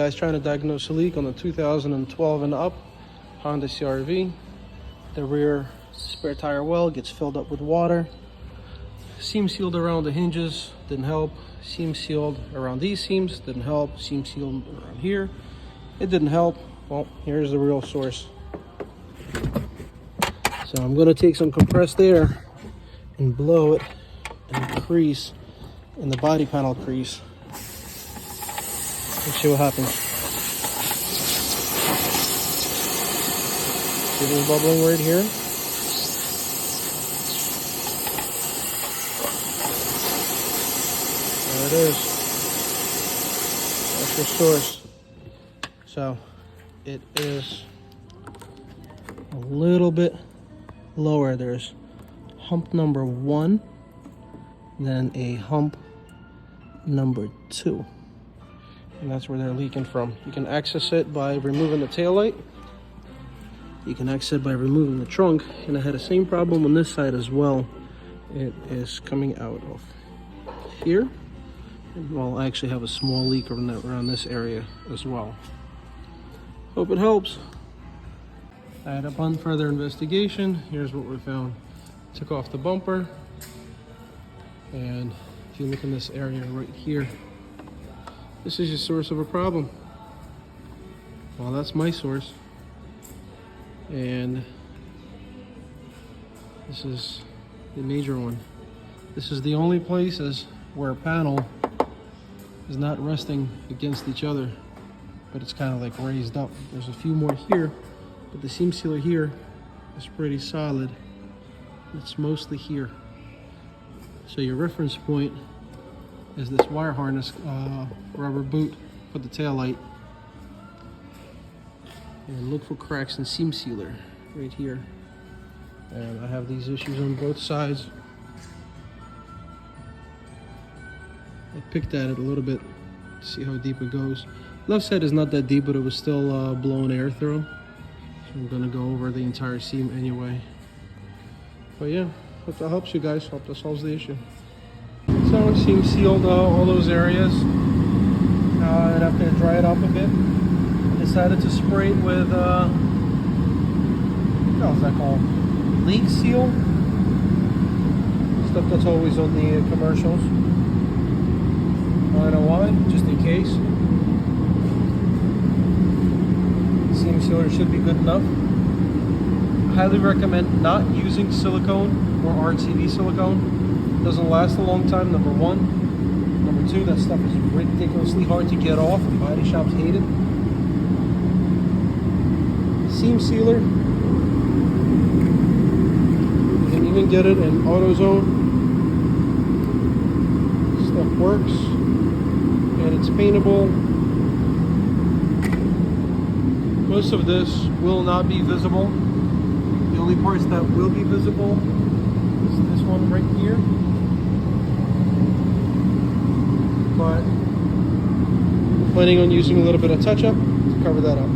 Guys trying to diagnose a leak on the 2012 and up Honda CRV. The rear spare tire well gets filled up with water. Seam sealed around the hinges, didn't help. Seam sealed around these seams, didn't help. Seam sealed around here, it didn't help. Well, here's the real source. So I'm gonna take some compressed air and blow it in the crease, in the body panel crease. Let's see what happens. See this bubbling right here? There it is. That's your source. So it is a little bit lower. There's hump number 1, then a hump number 2. And that's where they're leaking from. You can access it by removing the taillight. You can access it by removing the trunk. And I had the same problem on this side as well. It is coming out of here. And well, I actually have a small leak around this area as well. Hope it helps. I had upon further investigation, here's what we found. Took off the bumper. And if you look in this area right here, this is your source of a problem. Well, that's my source. And this is the major one. This is the only places where a panel is not resting against each other, but it's kind of like raised up. There's a few more here, but the seam sealer here is pretty solid. It's mostly here. So your reference point is this wire harness rubber boot for the tail light, and look for cracks in seam sealer right here. And I have these issues on both sides. I picked at it a little bit to see how deep it goes. Left side is not that deep, but it was still blowing air through, so I'm gonna go over the entire seam anyway. But yeah, hope that helps you guys. Hope that solves the issue. So seam sealed all those areas. And after I dry it up a bit, I decided to spray it with what's that called? Leak seal. Stuff that's always on the commercials. I don't know why, just in case. Seam sealer should be good enough. I highly recommend not using silicone or RCV silicone. It doesn't last a long time, number 1. Number 2, that stuff is ridiculously hard to get off, and body shops hate it. Seam sealer, you can even get it in AutoZone. Stuff works, and it's paintable. Most of this will not be visible. The only parts that will be visible is this one right here. But I'm planning on using a little bit of touch-up to cover that up.